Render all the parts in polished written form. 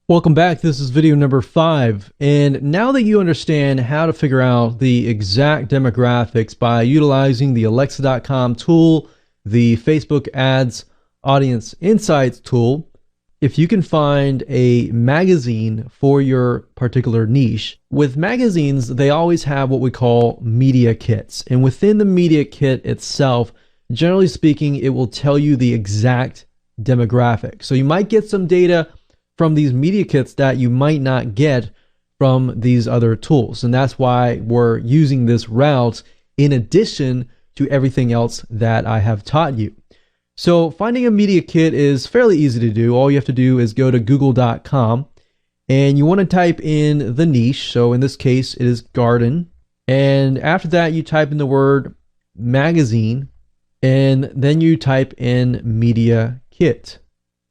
Welcome back. This is video number 5. And now that you understand how to figure out the exact demographics by utilizing the Alexa.com tool, the Facebook Ads Audience Insights tool, if you can find a magazine for your particular niche, with magazines, they always have what we call media kits. And within the media kit itself, generally speaking, it will tell you the exact demographic. So you might get some data from these media kits that you might not get from these other tools. And that's why we're using this route in addition to everything else that I have taught you. So finding a media kit is fairly easy to do. All you have to do is go to google.com and you want to type in the niche. So in this case, it is garden. And after that, you type in the word magazine and then you type in media kit.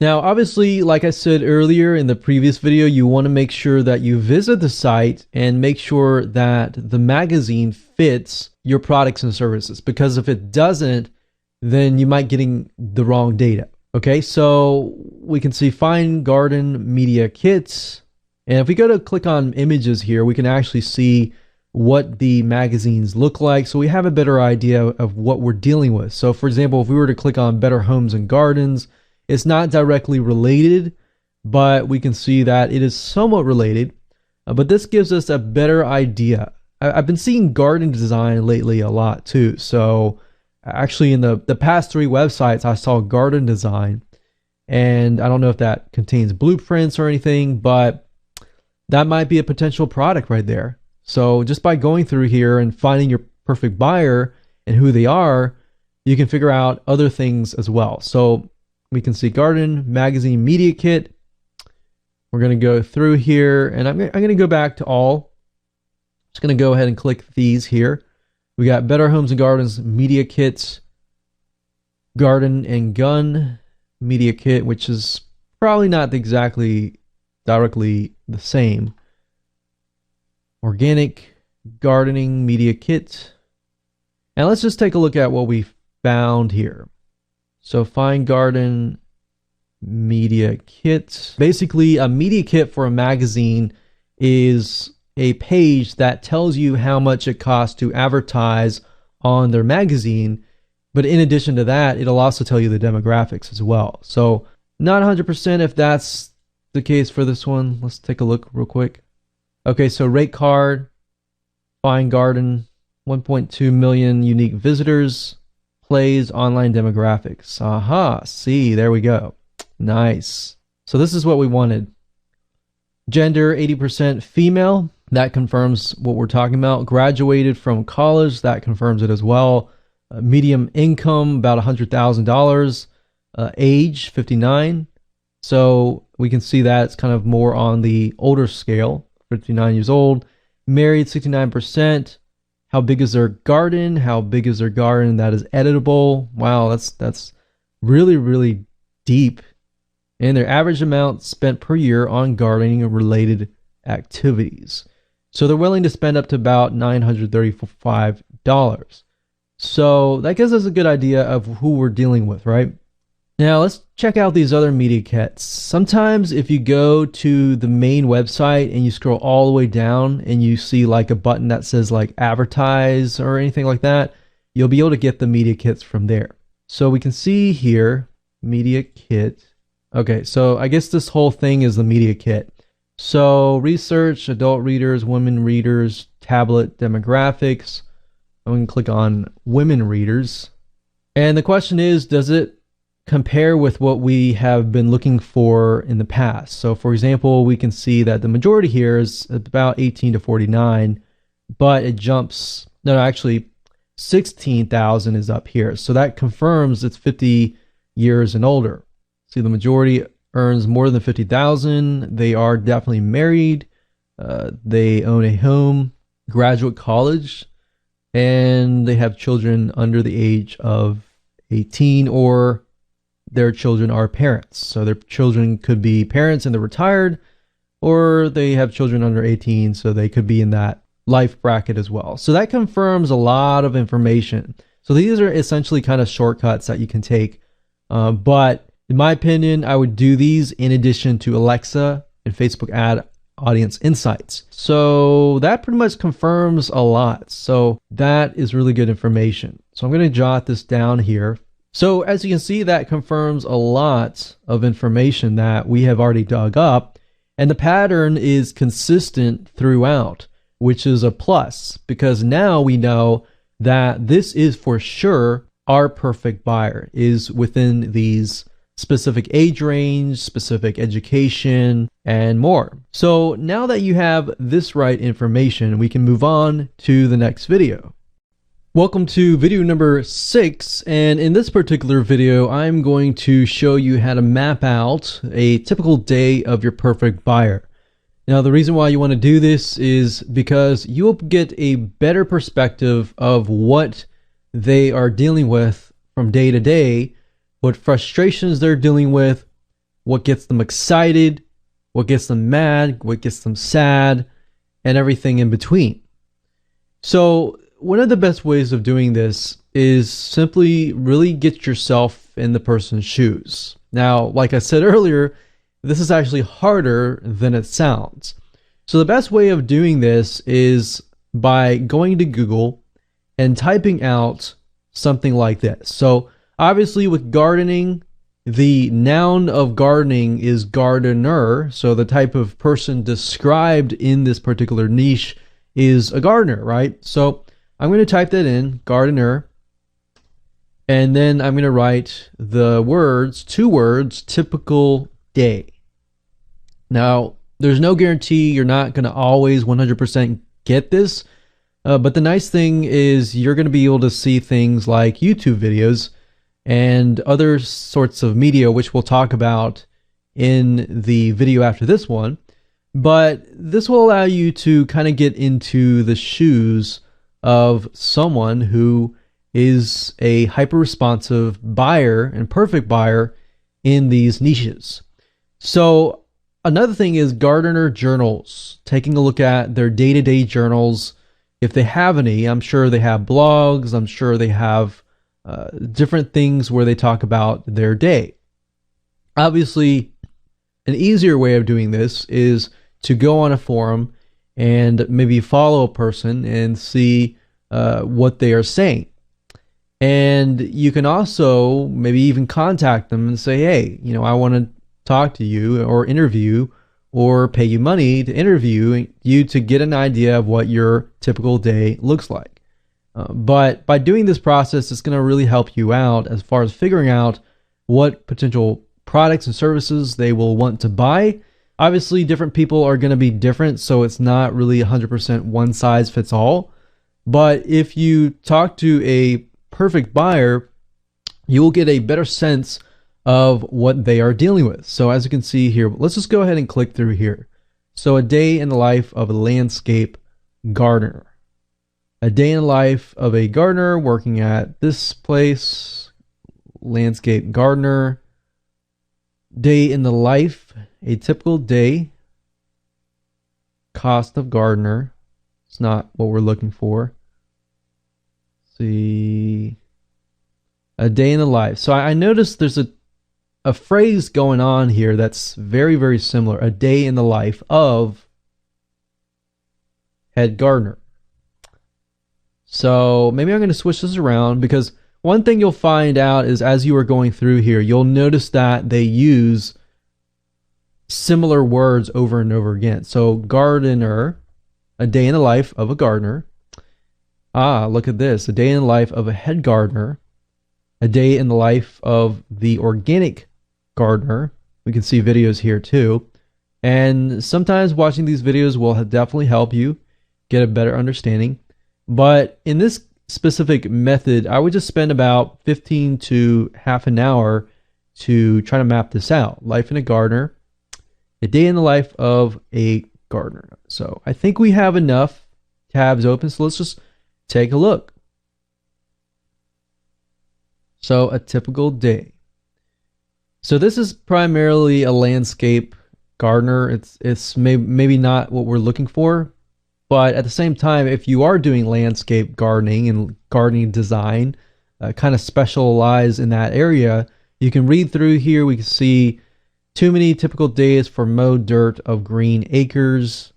Now, obviously, like I said earlier in the previous video, you want to make sure that you visit the site and make sure that the magazine fits your products and services, because if it doesn't, then you might getting the wrong data. Okay, so we can see find garden media kits. And if we go to click on images here, we can actually see what the magazines look like. So we have a better idea of what we're dealing with. So for example, if we were to click on Better Homes and Gardens, it's not directly related, but we can see that it is somewhat related. But this gives us a better idea. I've been seeing garden design lately a lot too. So actually in the past 3 websites, I saw garden design. And I don't know if that contains blueprints or anything, but that might be a potential product right there. So just by going through here and finding your perfect buyer and who they are, you can figure out other things as well. So we can see garden magazine media kit. We're going to go through here and I'm going to go back to all. Just going to go ahead and click these here. We got Better Homes and Gardens media kits, garden and gun media kit, which is probably not exactly directly the same. Organic gardening media kit. And let's just take a look at what we found here. So find garden media kit. Basically, a media kit for a magazine is a page that tells you how much it costs to advertise on their magazine. But in addition to that, it'll also tell you the demographics as well. So not 100% if that's the case for this one. Let's take a look real quick. Okay, so rate card, find garden, 1.2 million unique visitors. Plays online demographics. Aha, see, there we go. Nice. So this is what we wanted. Gender, 80% female. That confirms what we're talking about. Graduated from college. That confirms it as well. Medium income, about $100,000. Age, 59. So we can see that it's kind of more on the older scale. 59 years old. Married, 69%. How big is their garden? How big is their garden that is editable? Wow, that's really, really deep. And their average amount spent per year on gardening and related activities. So they're willing to spend up to about $935. So that gives us a good idea of who we're dealing with, right? Now let's check out these other media kits. Sometimes if you go to the main website and you scroll all the way down and you see like a button that says like advertise or anything like that, you'll be able to get the media kits from there. So we can see here, media kit. Okay, so I guess this whole thing is the media kit. So research, adult readers, women readers, tablet demographics. I'm going to click on women readers. And the question is, does it compare with what we have been looking for in the past? So for example, we can see that the majority here is about 18 to 49, but it jumps, no, actually 16,000 is up here. So that confirms it's 50 years and older. See, the majority earns more than 50,000. They are definitely married. They own a home, graduate college, and they have children under the age of 18, or their children are parents. So their children could be parents and they're retired, or they have children under 18, so they could be in that life bracket as well. So that confirms a lot of information. So these are essentially kind of shortcuts that you can take. But in my opinion, I would do these in addition to Alexa and Facebook ad audience insights. So that pretty much confirms a lot. So that is really good information. So I'm going to jot this down here. So as you can see, that confirms a lot of information that we have already dug up, and the pattern is consistent throughout, which is a plus, because now we know that this is for sure our perfect buyer, is within these specific age range, specific education, and more. So now that you have this right information, we can move on to the next video. Welcome to video number 6, and in this particular video, I'm going to show you how to map out a typical day of your perfect buyer. Now, the reason why you want to do this is because you will get a better perspective of what they are dealing with from day to day, what frustrations they're dealing with, what gets them excited, what gets them mad, what gets them sad, and everything in between. So one of the best ways of doing this is simply really get yourself in the person's shoes. Now, like I said earlier, this is actually harder than it sounds. So the best way of doing this is by going to Google and typing out something like this. So obviously with gardening, the noun of gardening is gardener. So the type of person described in this particular niche is a gardener, right? So I'm going to type that in, gardener, and then I'm going to write the words, 2 words, typical day. Now, there's no guarantee you're not going to always 100% get this, but the nice thing is you're going to be able to see things like YouTube videos and other sorts of media, which we'll talk about in the video after this one. But this will allow you to kind of get into the shoes of someone who is a hyper-responsive buyer and perfect buyer in these niches. So another thing is gardener journals, taking a look at their day-to-day journals. If they have any, I'm sure they have blogs, I'm sure they have different things where they talk about their day. Obviously, an easier way of doing this is to go on a forum and maybe follow a person and see what they are saying. And you can also maybe even contact them and say, hey, I want to talk to you or interview or pay you money to interview you to get an idea of what your typical day looks like. But by doing this process, it's going to really help you out as far as figuring out what potential products and services they will want to buy. Obviously, different people are going to be different, so it's not really 100% one size fits all. But if you talk to a perfect buyer, you will get a better sense of what they are dealing with. So as you can see here, let's just go ahead and click through here. So a day in the life of a landscape gardener. A day in the life of a gardener working at this place, landscape gardener. Day in the life, a typical day. Cost of gardener. It's not what we're looking for. Let's see. A day in the life. So I noticed there's a phrase going on here that's very, very similar. A day in the life of head gardener. So maybe I'm going to switch this around, because one thing you'll find out is as you are going through here, you'll notice that they use similar words over and over again. So gardener, a day in the life of a gardener. Ah, look at this. A day in the life of a head gardener. A day in the life of the organic gardener. We can see videos here too. And sometimes watching these videos will definitely help you get a better understanding. But in this specific method, I would just spend about 15 to half an hour to try to map this out. Life in a gardener, a day in the life of a gardener. So I think we have enough tabs open, so let's just take a look. So a typical day. So this is primarily a landscape gardener. It's maybe not what we're looking for, but at the same time, if you are doing landscape gardening and gardening design, kind of specialize in that area, you can read through here. We can see Too many typical days for Mow Dirt of Green Acres.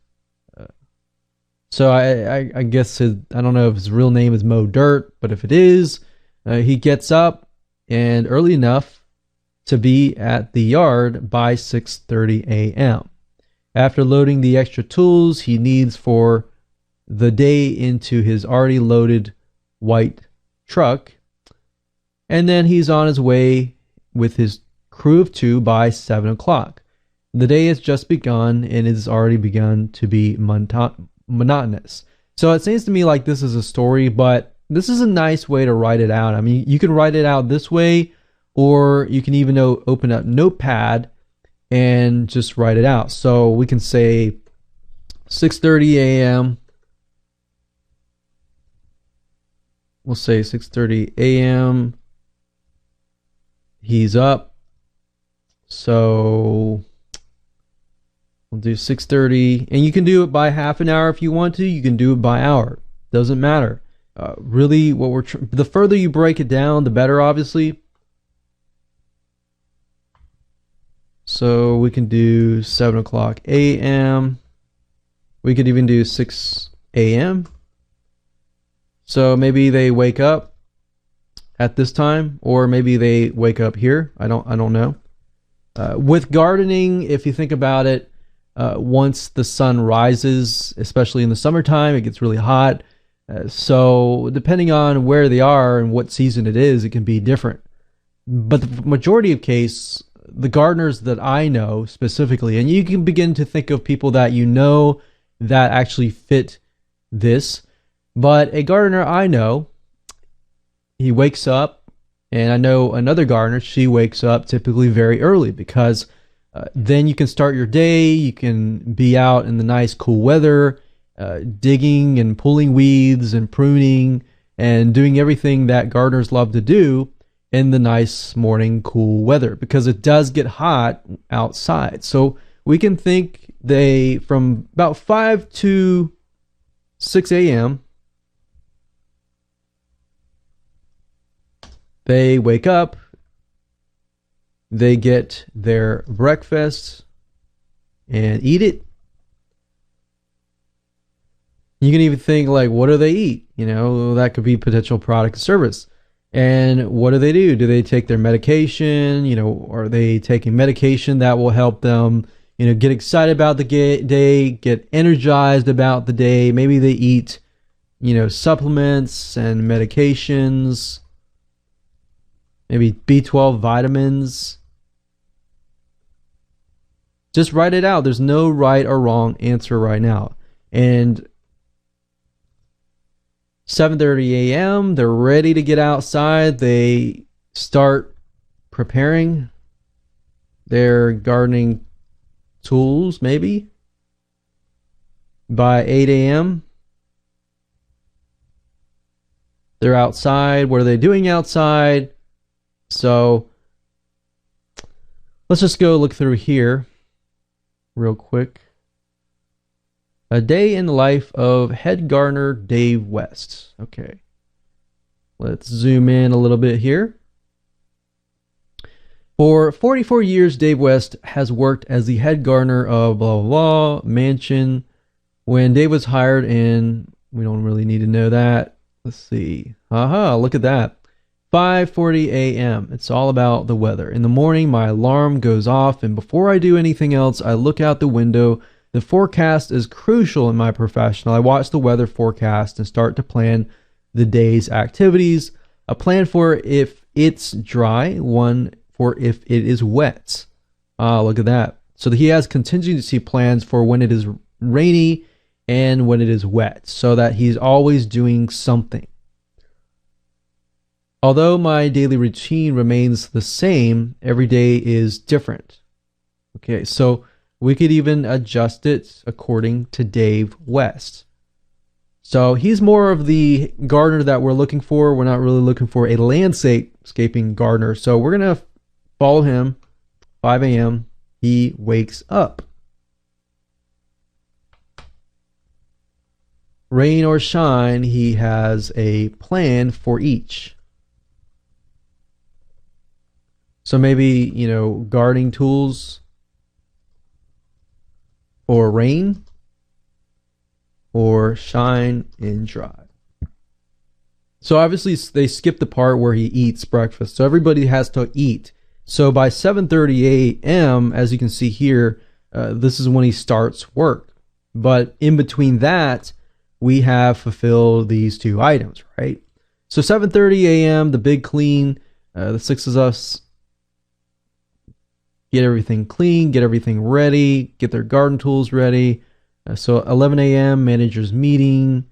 So I guess I don't know if his real name is Mow Dirt, but if it is, he gets up and early enough to be at the yard by 6:30 a.m. After loading the extra tools he needs for the day into his already loaded white truck, and then he's on his way with his crew of 2 by 7 o'clock. The day has just begun and it has already begun to be monotonous. So it seems to me like this is a story, but this is a nice way to write it out. I mean, you can write it out this way, or you can even open up Notepad and just write it out. So we can say 6:30 a.m. We'll say 6:30 a.m. He's up. So we'll do 6:30, and you can do it by half an hour if you want to. You can do it by hour. Doesn't matter. Really, the further you break it down, the better, obviously. So we can do 7 o'clock a.m. We could even do 6 a.m. So maybe they wake up at this time, or maybe they wake up here. I don't know. With gardening, if you think about it, once the sun rises, especially in the summertime, it gets really hot. So depending on where they are and what season it is, it can be different. But the majority of case, the gardeners that I know specifically, and you can begin to think of people that you know that actually fit this, but a gardener I know, he wakes up, and I know another gardener, she wakes up typically very early, because then you can start your day, you can be out in the nice cool weather, digging and pulling weeds and pruning and doing everything that gardeners love to do in the nice morning cool weather, because it does get hot outside. So we can think they, from about 5 to 6 a.m., they wake up, they get their breakfast and eat it. You can even think, like, what do they eat? You know, that could be potential product or service. And what do? Do they take their medication? You know, are they taking medication that will help them, you know, get excited about the day, get energized about the day? Maybe they eat, you know, supplements and medications, maybe B12 vitamins. Just write it out. There's no right or wrong answer right now. And 7:30 a.m., they're ready to get outside. They start preparing their gardening tools, maybe. By 8 a.m., they're outside. What are they doing outside? So let's just go look through here real quick. A day in the life of head gardener Dave West. Okay. Let's zoom in a little bit here. For 44 years, Dave West has worked as the head gardener of blah, blah, blah, mansion. When Dave was hired in, we don't really need to know that. Let's see. Aha, look at that. 5:40 a.m. It's all about the weather. In the morning, my alarm goes off, and before I do anything else, I look out the window. The forecast is crucial in my profession. I watch the weather forecast and start to plan the day's activities. A plan for if it's dry, one for if it is wet. Look at that. So he has contingency plans for when it is rainy and when it is wet, so that he's always doing something. Although my daily routine remains the same, every day is different. Okay, so we could even adjust it according to Dave West. So he's more of the gardener that we're looking for. We're not really looking for a landscaping gardener. So we're going to follow him. 5 a.m. He wakes up. Rain or shine, he has a plan for each. So maybe, you know, gardening tools. or rain or shine and dry. So obviously they skip the part where he eats breakfast. So everybody has to eat. So by 7:30 a.m., as you can see here, this is when he starts work. But in between that, we have fulfilled these two items, right? So 7:30 a.m., the big clean, the six of us get everything clean, get everything ready, get their garden tools ready. So 11 a.m., manager's meeting.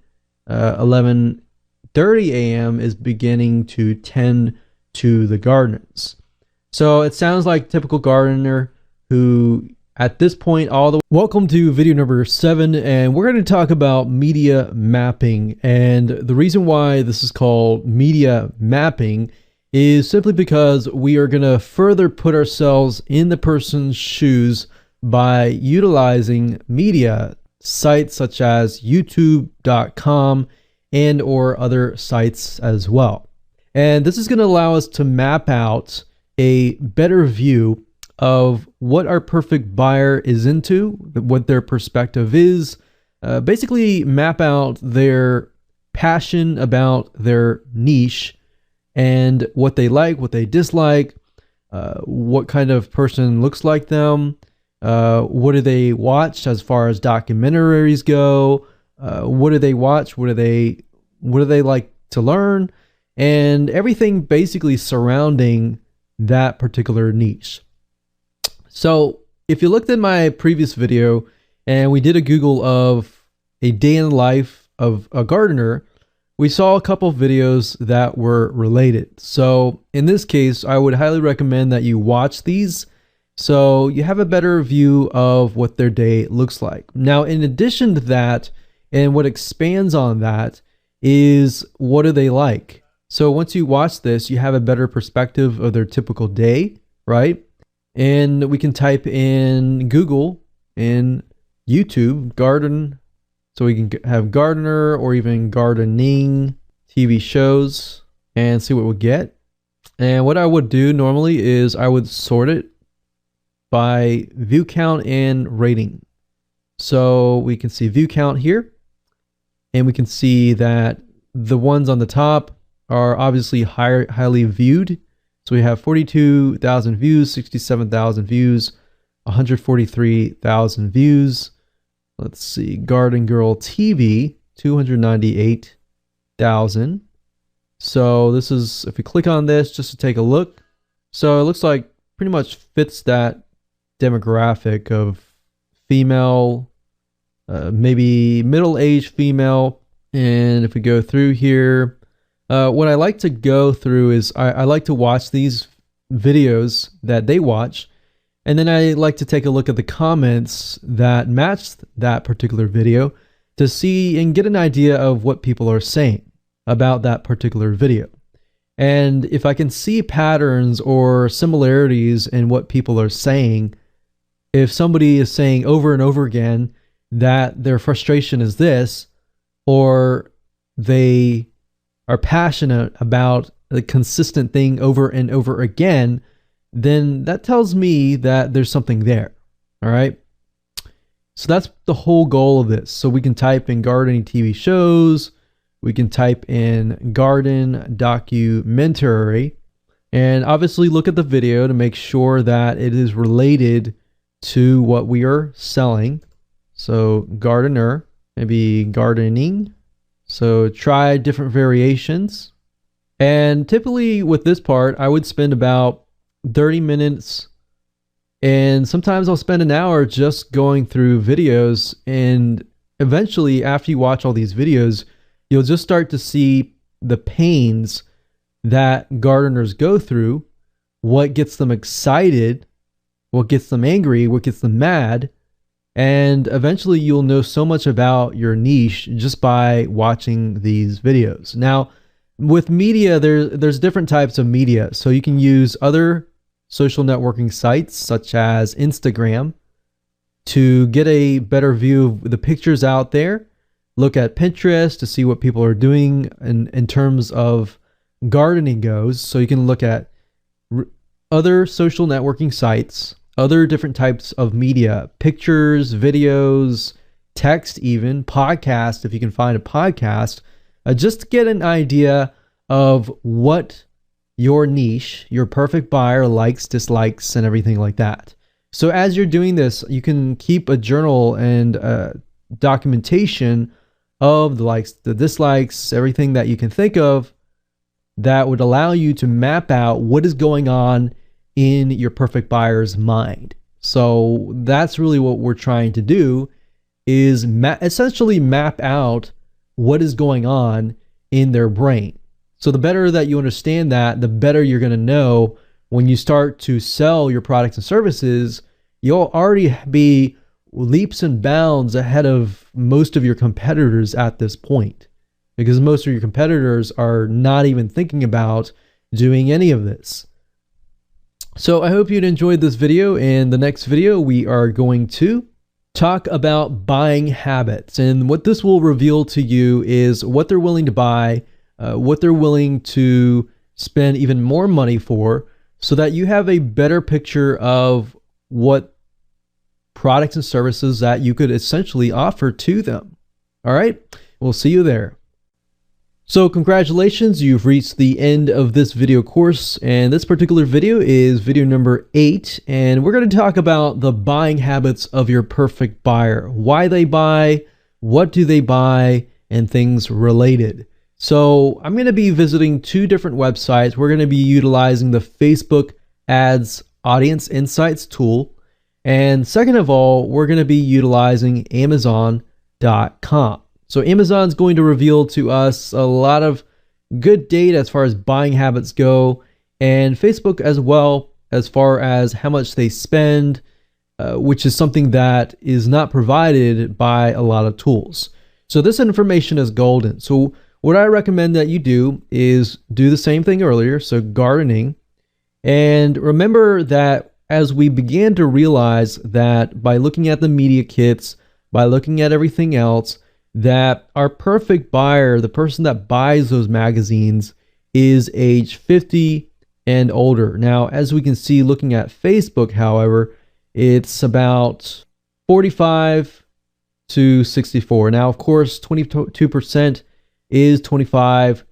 11:30 a.m. is beginning to tend to the gardens. So it sounds like typical gardener who at this point welcome to video number 7, and we're going to talk about media mapping. And the reason why this is called media mapping is simply because we are going to further put ourselves in the person's shoes by utilizing media sites such as youtube.com and or other sites as well. And this is going to allow us to map out a better view of what our perfect buyer is into, what their perspective is, basically map out their passion about their niche and what they like, what they dislike, what kind of person looks like them, what do they watch as far as documentaries go, what do they watch, what do they like to learn, and everything basically surrounding that particular niche. So if you looked at my previous video and we did a Google of a day in the life of a gardener, we saw a couple of videos that were related. So in this case, I would highly recommend that you watch these so you have a better view of what their day looks like. Now, in addition to that, and what expands on that, is what do they like? So once you watch this, you have a better perspective of their typical day, right? And we can type in Google and YouTube garden. So we can have gardener or even gardening TV shows and see what we get. And what I would do normally is I would sort it by view count and rating. So we can see view count here, and we can see that the ones on the top are obviously highly viewed. So we have 42,000 views, 67,000 views, 143,000 views. Let's see, Garden Girl TV, 298,000. So this is, if we click on this just to take a look, so it looks like pretty much fits that demographic of female, maybe middle-aged female. And if we go through here, what I like to go through is I like to watch these videos that they watch, and then I like to take a look at the comments that match that particular video to see and get an idea of what people are saying about that particular video. And if I can see patterns or similarities in what people are saying, if somebody is saying over and over again that their frustration is this, or they are passionate about the consistent thing over and over again, then that tells me that there's something there. All right. So that's the whole goal of this. So we can type in gardening TV shows, we can type in garden documentary, and obviously look at the video to make sure that it is related to what we are selling. So gardener, maybe gardening. So try different variations. And typically with this part, I would spend about 30 minutes, and sometimes I'll spend an hour just going through videos. And eventually, after you watch all these videos, you'll just start to see the pains that gardeners go through, what gets them excited, what gets them angry, what gets them mad. And eventually you'll know so much about your niche just by watching these videos. Now, with media, there's different types of media. So you can use other social networking sites such as Instagram to get a better view of the pictures out there. Look at Pinterest to see what people are doing in terms of gardening goes. So you can look at other social networking sites, other different types of media, pictures, videos, text, even podcast, if you can find a podcast, just to get an idea of what your niche, your perfect buyer likes, dislikes, and everything like that. So as you're doing this, you can keep a journal and documentation of the likes, the dislikes, everything that you can think of that would allow you to map out what is going on in your perfect buyer's mind. So that's really what we're trying to do, is essentially map out what is going on in their brain. So the better that you understand that, the better you're going to know when you start to sell your products and services. You'll already be leaps and bounds ahead of most of your competitors at this point, because most of your competitors are not even thinking about doing any of this. So I hope you'd enjoyed this video. In the next video, we are going to talk about buying habits, and what this will reveal to you is what they're willing to buy, what they're willing to spend even more money for, so that you have a better picture of what products and services that you could essentially offer to them. All right, we'll see you there. So congratulations, you've reached the end of this video course, and this particular video is video number 8, and we're going to talk about the buying habits of your perfect buyer, why they buy, what do they buy, and things related. So I'm going to be visiting 2 different websites. We're going to be utilizing the Facebook Ads Audience Insights tool, and second of all, we're going to be utilizing Amazon.com. So Amazon's going to reveal to us a lot of good data as far as buying habits go, and Facebook as well, as far as how much they spend, which is something that is not provided by a lot of tools. So this information is golden. So what I recommend that you do is do the same thing earlier, so gardening, and remember that as we began to realize that by looking at the media kits, by looking at everything else, that our perfect buyer, the person that buys those magazines, is age 50 and older. Now, as we can see looking at Facebook, however, it's about 45 to 64. Now, of course, 22% is 25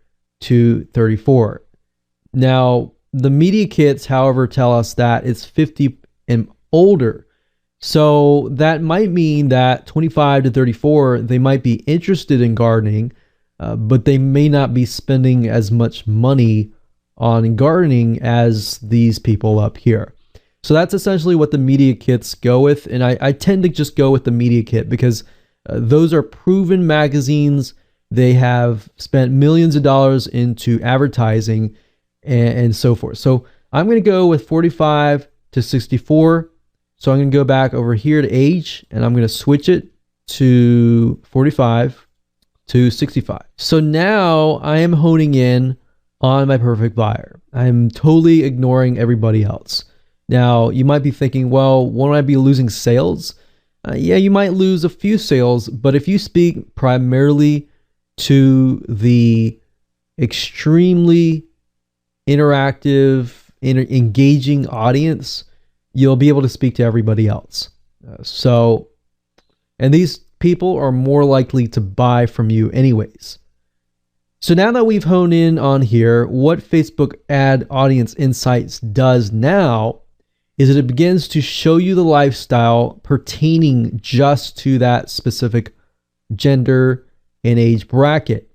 to 34. Now, the media kits, however, tell us that it's 50 and older. So that might mean that 25 to 34, they might be interested in gardening, but they may not be spending as much money on gardening as these people up here. So that's essentially what the media kits go with. And I tend to just go with the media kit because those are proven magazines. They have spent millions of dollars into advertising and so forth. So I'm going to go with 45 to 64. So I'm going to go back over here to age, and I'm going to switch it to 45 to 65. So now I am honing in on my perfect buyer. I'm totally ignoring everybody else. Now, you might be thinking, well, won't I be losing sales? Yeah, you might lose a few sales, but if you speak primarily to the extremely interactive, engaging audience, you'll be able to speak to everybody else. And these people are more likely to buy from you anyways. So now that we've honed in on here, what Facebook Ad Audience Insights does now is that it begins to show you the lifestyle pertaining just to that specific gender and age bracket.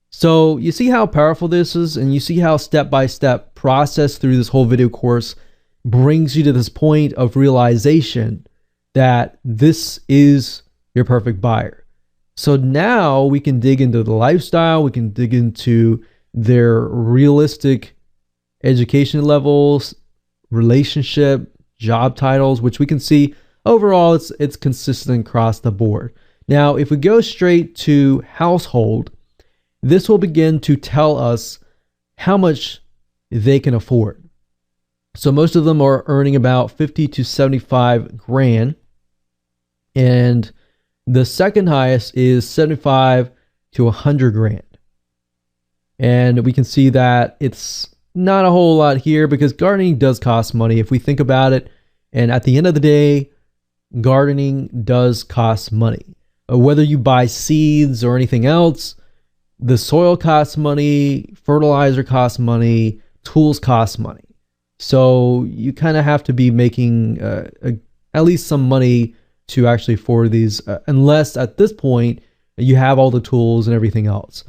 So you see how powerful this is, and you see how step-by-step process through this whole video course brings you to this point of realization that this is your perfect buyer. So now we can dig into the lifestyle, we can dig into their realistic education levels, relationship, job titles, which we can see overall it's consistent across the board. Now, if we go straight to household, this will begin to tell us how much they can afford. So most of them are earning about 50 to 75 grand. And the second highest is 75 to 100 grand. And we can see that it's not a whole lot here because gardening does cost money. If we think about it, And at the end of the day, gardening does cost money. Whether you buy seeds or anything else, the soil costs money, fertilizer costs money, tools cost money. So you kind of have to be making at least some money to actually afford these, unless at this point you have all the tools and everything else.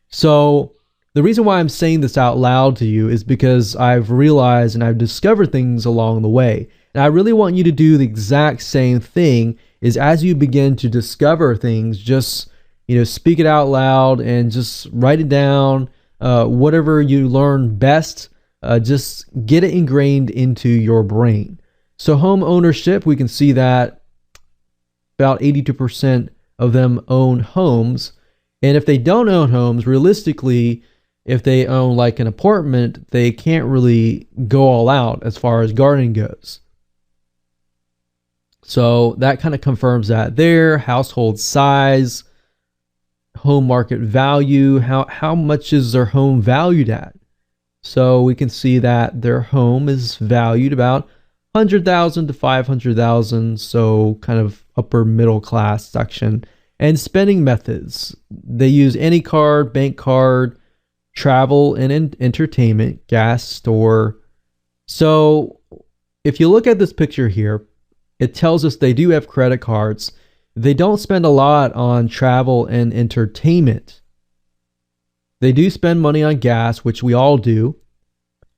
So the reason why I'm saying this out loud to you is because I've realized and I've discovered things along the way. And I really want you to do the exact same thing. Is as you begin to discover things, just speak it out loud and just write it down. Whatever you learn best, just get it ingrained into your brain. So home ownership, we can see that about 82% of them own homes. And if they don't own homes, realistically, if they own like an apartment, they can't really go all out as far as gardening goes. So that kind of confirms that there. Household size, home market value, how much is their home valued at? So we can see that their home is valued about 100,000 to 500,000, so kind of upper middle class section. And spending methods, they use any card, bank card, travel and entertainment, gas, store. So if you look at this picture here, it tells us they do have credit cards. They don't spend a lot on travel and entertainment. They do spend money on gas, which we all do.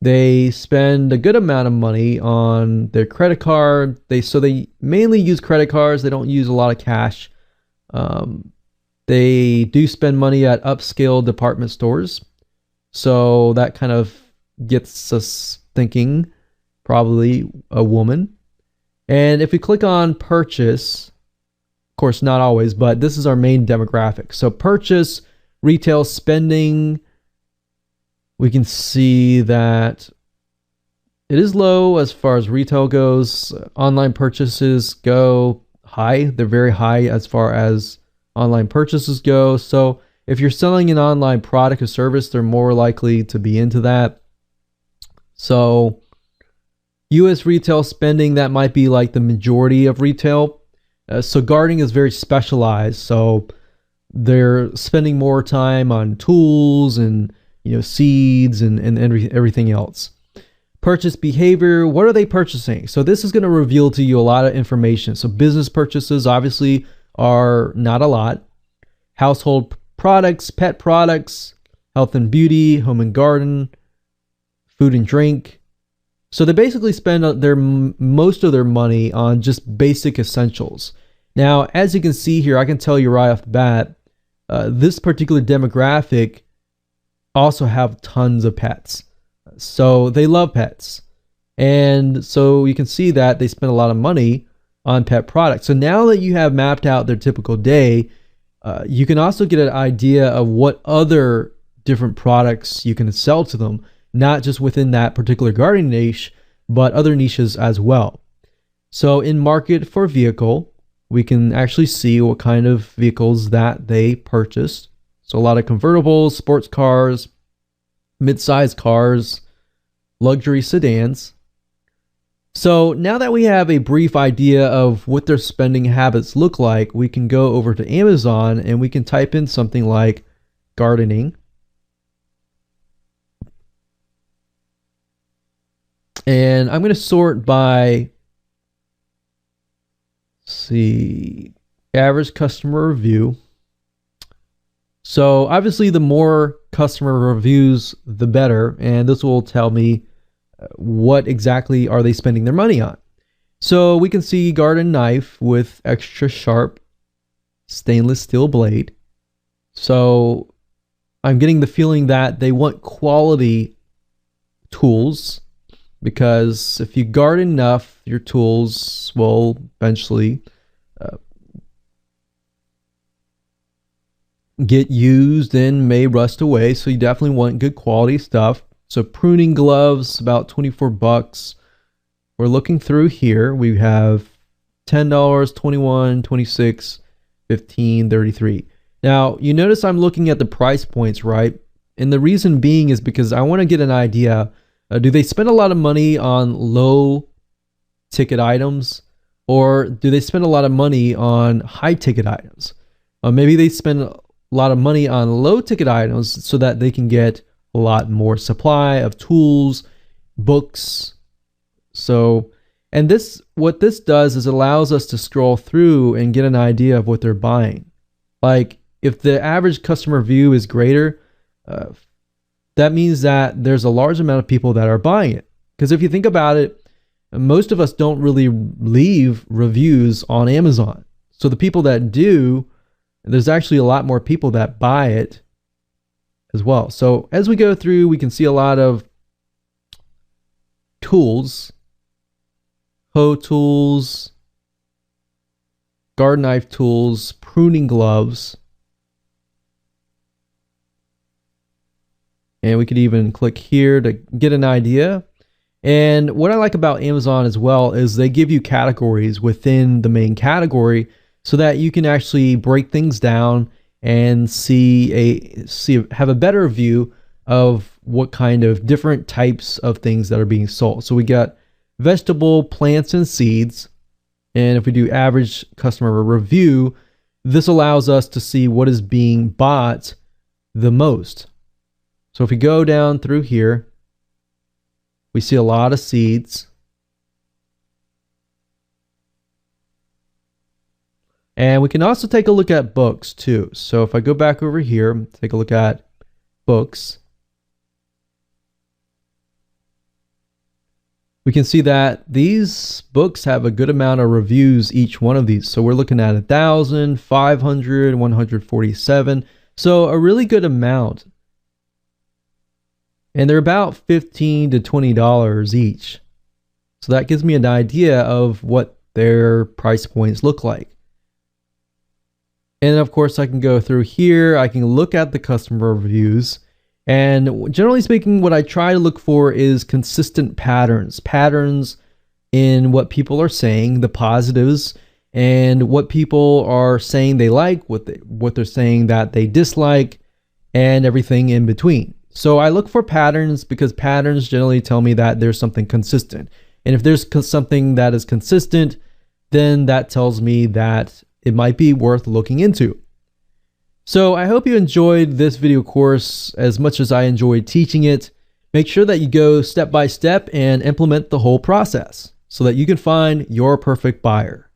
They spend a good amount of money on their credit card. So they mainly use credit cards. They don't use a lot of cash. They do spend money at upscale department stores. So that kind of gets us thinking, probably a woman. And if we click on purchase, of course, not always, but this is our main demographic. So purchase, retail spending, we can see that it is low as far as retail goes. Online purchases go high. They're very high as far as online purchases go. So if you're selling an online product or service, they're more likely to be into that. So US retail spending, that might be like the majority of retail. So gardening is very specialized. So they're spending more time on tools and seeds and everything else. Purchase behavior, what are they purchasing? So this is going to reveal to you a lot of information. So business purchases obviously are not a lot. Household products, pet products, health and beauty, home and garden, food and drink. So they basically spend most of their money on just basic essentials. Now, as you can see here, I can tell you right off the bat, this particular demographic also have tons of pets. So they love pets. And so you can see that they spend a lot of money on pet products. So now that you have mapped out their typical day, you can also get an idea of what other different products you can sell to them, not just within that particular gardening niche, but other niches as well. So in market for vehicle, we can actually see what kind of vehicles that they purchased. So a lot of convertibles, sports cars, mid-sized cars, luxury sedans. So now that we have a brief idea of what their spending habits look like, we can go over to Amazon and we can type in something like gardening. And I'm going to sort by, average customer review. So obviously the more customer reviews, the better. And this will tell me what exactly are they spending their money on. So we can see garden knife with extra sharp stainless steel blade. So I'm getting the feeling that they want quality tools, because if you garden enough, your tools will eventually get used and may rust away. So you definitely want good quality stuff. So pruning gloves, about 24 bucks. We're looking through here. We have $10, 21, 26, 15, 33. Now, you notice I'm looking at the price points, right? And the reason being is because I want to get an idea. Do they spend a lot of money on low ticket items, or do they spend a lot of money on high ticket items? Maybe they spend a lot of money on low ticket items so that they can get a lot more supply of tools, books. So, and this, what this does is it allows us to scroll through and get an idea of what they're buying. Like if the average customer view is greater, that means that there's a large amount of people that are buying it. Because if you think about it, most of us don't really leave reviews on Amazon. So the people that do, there's actually a lot more people that buy it as well. So as we go through, we can see a lot of tools, hoe tools, garden knife tools, pruning gloves. And we could even click here to get an idea. And what I like about Amazon as well is they give you categories within the main category so that you can actually break things down and have a better view of what kind of different types of things that are being sold. So we got vegetable, plants, and seeds. And if we do average customer review, this allows us to see what is being bought the most. So if we go down through here, we see a lot of seeds. And we can also take a look at books too. So if I go back over here, take a look at books, we can see that these books have a good amount of reviews, each one of these. So we're looking at 1,000, 500, 147. So a really good amount. And they're about $15 to $20 each. So that gives me an idea of what their price points look like. And of course, I can go through here. I can look at the customer reviews. And generally speaking, what I try to look for is consistent patterns. Patterns in what people are saying, the positives, and what people are saying they like, what they're saying that they dislike, and everything in between. So I look for patterns because patterns generally tell me that there's something consistent. And if there's something that is consistent, then that tells me that it might be worth looking into. So I hope you enjoyed this video course as much as I enjoyed teaching it. Make sure that you go step by step and implement the whole process so that you can find your perfect buyer.